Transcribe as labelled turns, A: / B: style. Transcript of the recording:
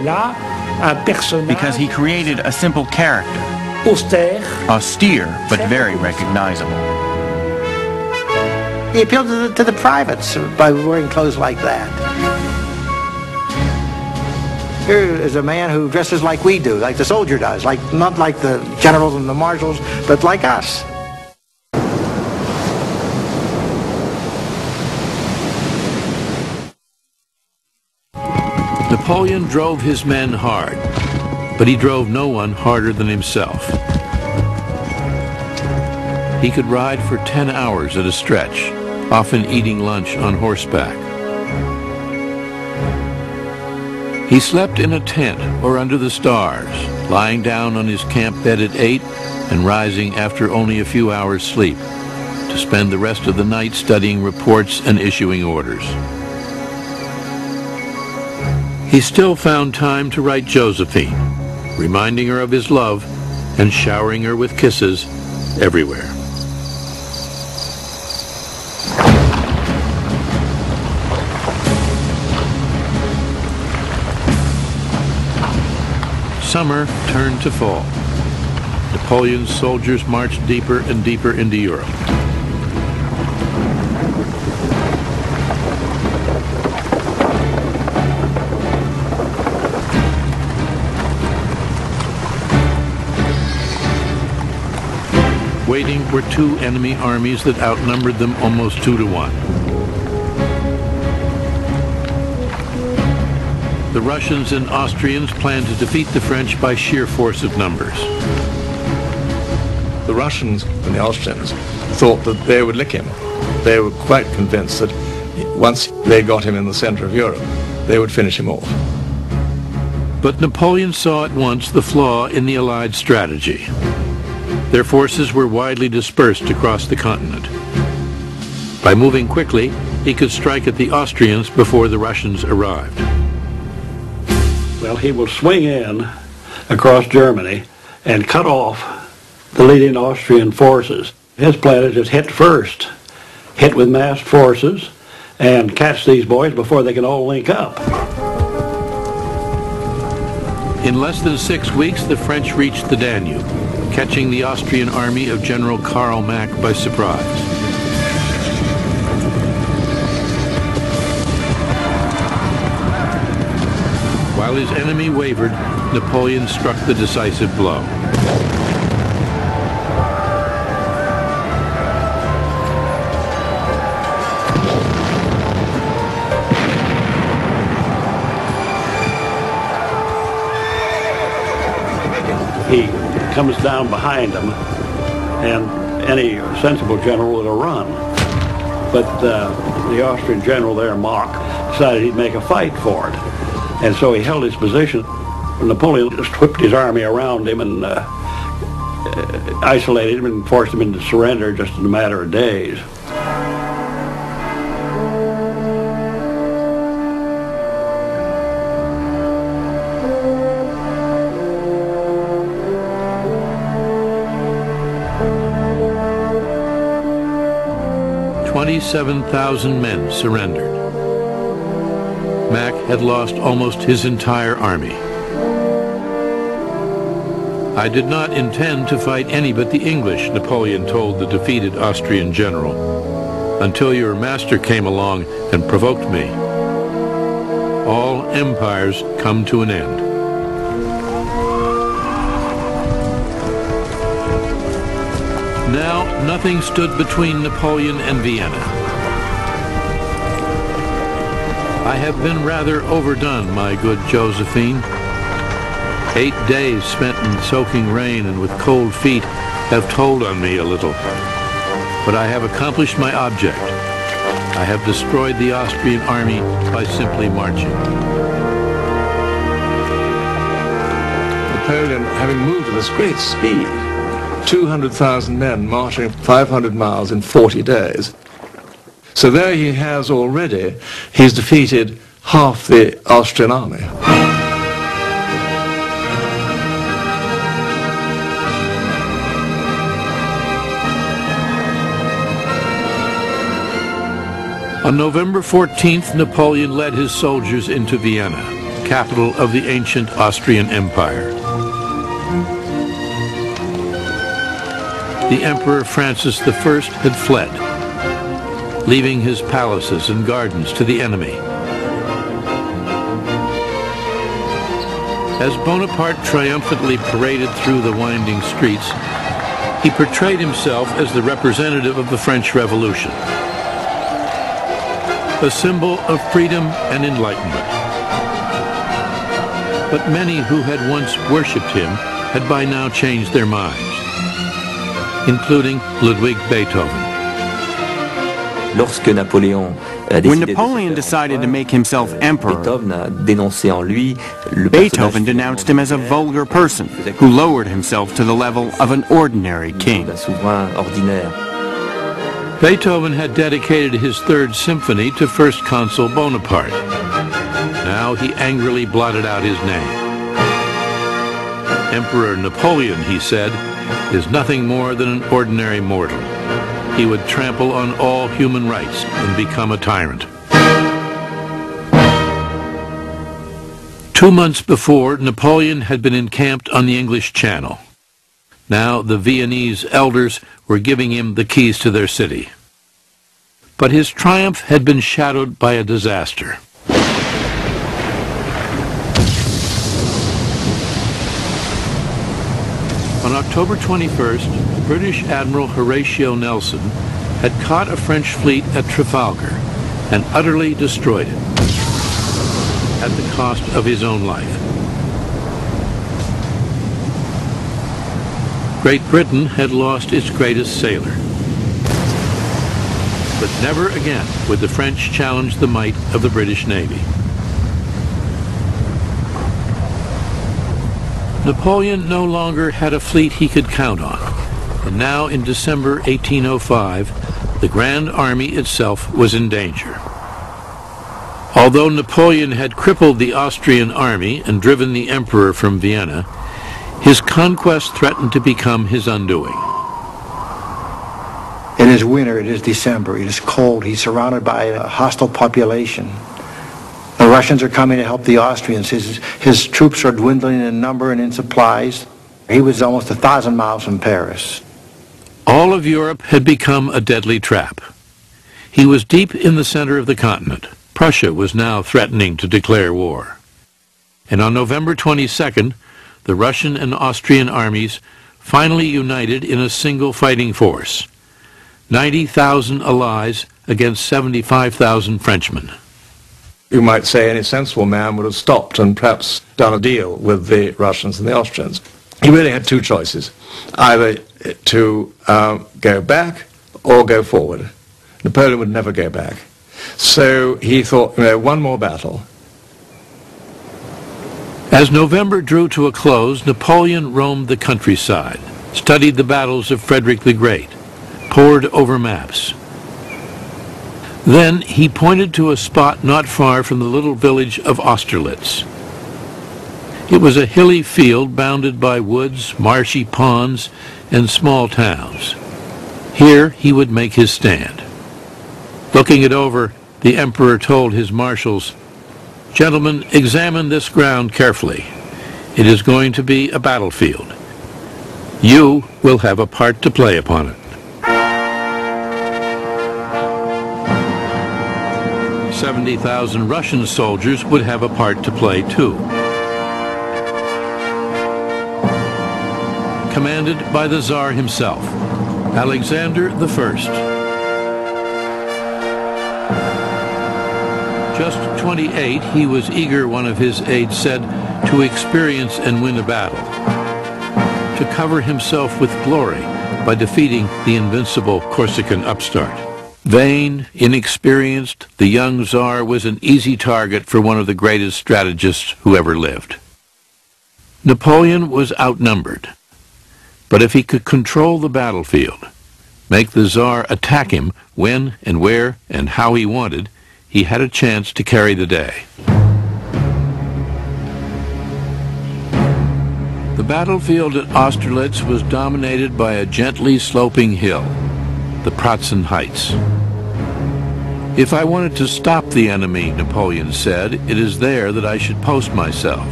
A: là un personnage
B: because he created a simple character,
A: austère,
B: austere but very recognizable.
C: He appealed to the privates by wearing clothes like that. Here is a man who dresses like we do, like the soldier does, not like the generals and the marshals, but like us.
D: Napoleon drove his men hard, but he drove no one harder than himself. He could ride for 10 hours at a stretch, often eating lunch on horseback. He slept in a tent or under the stars, lying down on his camp bed at 8 and rising after only a few hours' sleep, to spend the rest of the night studying reports and issuing orders. He still found time to write Josephine, reminding her of his love and showering her with kisses everywhere. Summer turned to fall. Napoleon's soldiers marched deeper and deeper into Europe. Waiting were two enemy armies that outnumbered them almost 2 to 1. The Russians and Austrians planned to defeat the French by sheer force of numbers.
E: The Russians and the Austrians thought that they would lick him. They were quite convinced that once they got him in the center of Europe, they would finish him off.
D: But Napoleon saw at once the flaw in the Allied strategy. Their forces were widely dispersed across the continent. By moving quickly, he could strike at the Austrians before the Russians arrived.
F: Well, he will swing in across Germany and cut off the leading Austrian forces. His plan is just hit first, hit with massed forces, and catch these boys before they can all link up.
D: In less than 6 weeks, the French reached the Danube, catching the Austrian army of General Karl Mack by surprise. While his enemy wavered, Napoleon struck the decisive blow.
F: He comes down behind him, and any sensible general would have run. But the Austrian general there, Mack, decided he'd make a fight for it. And so he held his position. Napoleon just whipped his army around him and isolated him and forced him into surrender just in a matter of days.
D: "27,000 men surrendered. Mack had lost almost his entire army. "I did not intend to fight any but the English," Napoleon told the defeated Austrian general, "until your master came along and provoked me. All empires come to an end." Now, nothing stood between Napoleon and Vienna. "I have been rather overdone, my good Josephine. 8 days spent in soaking rain and with cold feet have told on me a little. But I have accomplished my object. I have destroyed the Austrian army by simply marching."
E: Napoleon, having moved at this great speed, 200,000 men marching 500 miles in 40 days. So there he has already, he's defeated half the Austrian army.
D: On November 14th, Napoleon led his soldiers into Vienna, capital of the ancient Austrian Empire. The Emperor Francis I had fled, leaving his palaces and gardens to the enemy. As Bonaparte triumphantly paraded through the winding streets, he portrayed himself as the representative of the French Revolution, a symbol of freedom and enlightenment. But many who had once worshipped him had by now changed their minds, including Ludwig Beethoven.
B: When Napoleon decided to make himself emperor, Beethoven denounced him as a vulgar person who lowered himself to the level of an ordinary king.
D: Beethoven had dedicated his Third Symphony to First Consul Bonaparte. Now he angrily blotted out his name. Emperor Napoleon, he said, is nothing more than an ordinary mortal. He would trample on all human rights and become a tyrant. 2 months before, Napoleon had been encamped on the English Channel. Now the Viennese elders were giving him the keys to their city. But his triumph had been shadowed by a disaster. On October 21st, British Admiral Horatio Nelson had caught a French fleet at Trafalgar and utterly destroyed it, at the cost of his own life. Great Britain had lost its greatest sailor. But never again would the French challenge the might of the British Navy. Napoleon no longer had a fleet he could count on, and now in December 1805, the Grand Army itself was in danger. Although Napoleon had crippled the Austrian army and driven the emperor from Vienna, his conquest threatened to become his undoing.
C: It is winter, it is December, it is cold, he's surrounded by a hostile population. The Russians are coming to help the Austrians. His troops are dwindling in number and in supplies. He was almost 1,000 miles from Paris.
D: All of Europe had become a deadly trap. He was deep in the center of the continent. Prussia was now threatening to declare war. And on November 22nd, the Russian and Austrian armies finally united in a single fighting force. 90,000 allies against 75,000 Frenchmen.
E: You might say any sensible man would have stopped and perhaps done a deal with the Russians and the Austrians. He really had two choices, either to go back or go forward. Napoleon would never go back. So he thought, one more battle.
D: As November drew to a close, Napoleon roamed the countryside, studied the battles of Frederick the Great, pored over maps. Then he pointed to a spot not far from the little village of Austerlitz. It was a hilly field bounded by woods, marshy ponds, and small towns. Here he would make his stand. Looking it over, the emperor told his marshals, "Gentlemen, examine this ground carefully. It is going to be a battlefield. You will have a part to play upon it." 70,000 Russian soldiers would have a part to play too. Commanded by the Tsar himself, Alexander I. Just 28, he was eager, one of his aides said, to experience and win a battle, to cover himself with glory by defeating the invincible Corsican upstart. Vain, inexperienced, the young Tsar was an easy target for one of the greatest strategists who ever lived. Napoleon was outnumbered, but if he could control the battlefield, make the Tsar attack him when and where and how he wanted, he had a chance to carry the day. The battlefield at Austerlitz was dominated by a gently sloping hill, the Pratzen Heights. If I wanted to stop the enemy, Napoleon said, it is there that I should post myself.